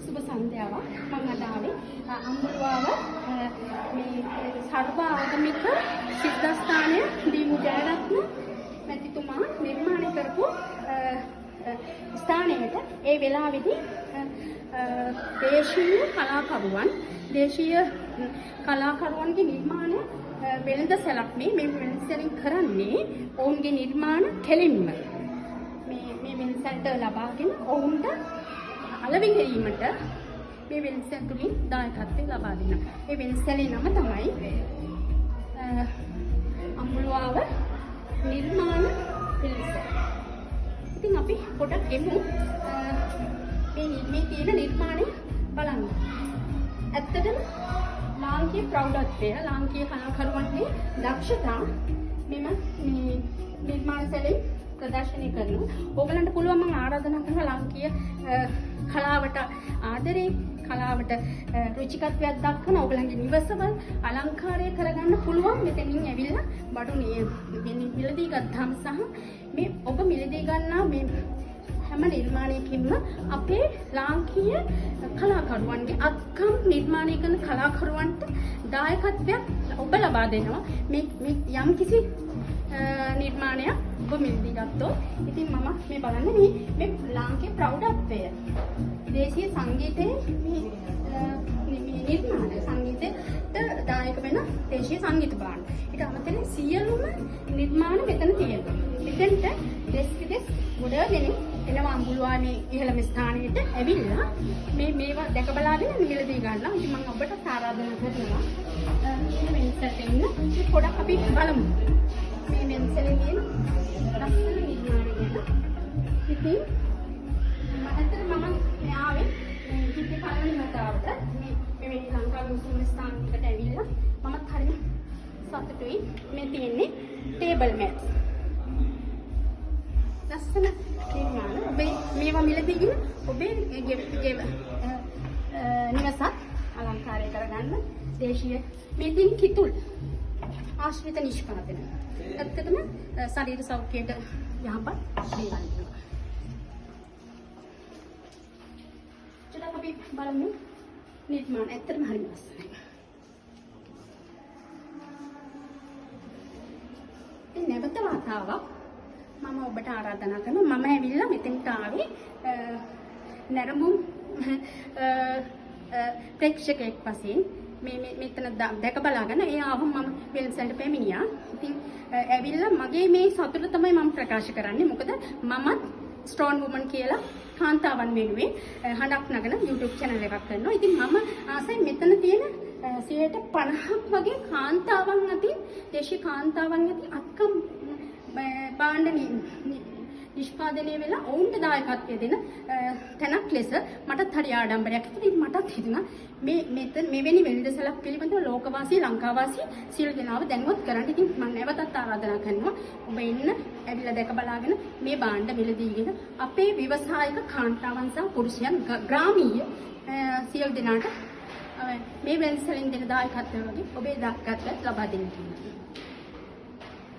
සුබ සන්ධ්‍යාවක්. මම අද ආවේ අම්බුලුවාව මේ සර්ව ආගමික සිද්ධාස්ථානය දීමු ජයරත්න මැතිතුමා නිර්මාණය කරපු ස්ථානයට ඒ වෙලාවේදී දේශීය කලාකරුවන්ගේ නිර්මාණ වෙළඳ සැලක් මේ වෙළඳසැලින් කරන්නේ ඔවුන්ගේ නිර්මාණ කෙලින්ම මේ වෙළඳසැලට ලබාගෙන ඔවුන්ට අලෙවි කිරීමට මේ වෙළඳසැල තුලින් දායකත්වය ලබා දෙනවා. මේ වෙළඳසැලේ නම තමයි අම්බුලුවාව නිර්මාණ වෙළඳසැල. ඉතින් අපි පොඩක් එමු මේ තියෙන නිර්මාණය බලන්න. ඇත්තටම ලාංකීය ප්‍රෞಢත්වය ලාංකීය කලාකරුවන්ගේ දක්ෂතා මෙම මේ නිර්මාණ සැලේ ප්‍රදර්ශනය කරනවා. ඕගලන්ට පුළුවන් මම ආරාධනා කරනවා ලාංකීය කලාවට ආදරේ කලාවට රුචිකත්වයක් දක්වන ඕගලන්ගේ නිවසවල අලංකාරය කරගන්න පුළුවන් මෙතනින් ඇවිල්ලා බඩු මිලදී ගත්තාම සහ මේ ඔබ මිලදී ගන්නා මේ හැම නිර්මාණයකින්ම අපේ ලාංකීය කලාකරුවන්ගේ අත්කම් නිර්මාණය කරන කලාකරුවන්ට දායකත්වයක් ඔබ ලබා දෙනවා. මේ යම් කිසි නිර්මාණයක් ඔබ මිලදී ගත්තොත් ඉතින් මම මේ බලන්නේ මේ ලාංකීය ප්‍රෞಢත්වය දේශීය සංගීතයේ මේ නිර්මාණ සංගීතයට දායක වෙන දේශීය සංගීත භාණ්ඩ. ඒක අමතරව සියලුම නිර්මාණ මෙතන තියෙනවා. මෙතනට දෙස් ගොඩ දෙනෙක් එනවා අම්බුලුවාවේ ඉහළම ස්ථානයට ඇවිල්ලා මේවා දැක බලාගෙන මිලදී ගන්නවා. ඉතින් මම ඔබට ආරාධනා කරනවා මේ වෙනසට එන්න. පොඩක් අපි බලමු. මේ වෙනසලේ තියෙන ලස්සන නිර්මාණ ගැන. ඉතින් මම ආවේ කිප්පේ පළවෙනි වතාවට මේ ලංකාවේ මුස්ලිම් ස්ථානයකට ඇවිල්ලා මමත් හරිය සතුටුයි. මේ තියෙන්නේ ටේබල් මැට්. ලස්සන නිර්මාණ. ඔබේ මේවා මිලදීගෙන ඔබේ නිවසත් අලංකාරය කරගන්න දේශීය මෙදින් කිතුල් ආශ්‍රිත නිෂ්පාදන. ඇත්තටම ශරීර සෞඛ්‍යයට යහපත් දේවල්. චුට්ටක් අපි බලමු නිර්මාණ. ඇත්තටම හරිම ලස්සනයි. ඉතින් නැවත වතාවක් මම ඔබට ආරාධනා කරනවා. මම ඇවිල්ලා මෙතෙන්ට ආවේ නැරඹුම් ප්‍රේක්ෂකයෙක් වශයෙන් මෙතන දැක බලාගෙන ඒ ආවම මම වෙළඳසැලට පැමිණියා. ඉතින් ඇවිල්ලා මගේ මේ සතුට තමයි මම ප්‍රකාශ කරන්නේ. මොකද මමත් ස්ට්‍රෝන් වුමන් කියලා කාන්තාවන් වෙනුවෙන් හඬක් නගන YouTube channel එකක් කරනවා. ඉතින් මම ආසයි මෙතන තියෙන 50% වගේ කාන්තාවන් අතින් දේශීය කාන්තාවන් අතින් අත්කම් භාණ්ඩ නිෂ්පාදනය වෙලා ඔවුන්ට දායකත්වය දෙන තැනක් ලෙස මටත් හරි ආඩම්බරයක්. ඉතින් මටත් හිතුණා මෙවැනි වෙළඳසැලක් පිළිබඳව ලෝකවාසී ලංකාවාසී සියලු දෙනාව දැනුවත් කරන්න. ඉතින් මම නැවතත් ආරාධනා කරනවා ඔබ එන්න ඇවිල්ලා දැක බලාගෙන මේ භාණ්ඩ මිලදීගෙන අපේ ව්‍යවසායික කාන්තාවන් සහ පුරුෂයන් ග්‍රාමීය සියලු දෙනාට මේ වෙළඳසැලෙන් දෙන දායකත්වය වගේ ඔබේ දායකත්වය ලබා දෙන්න.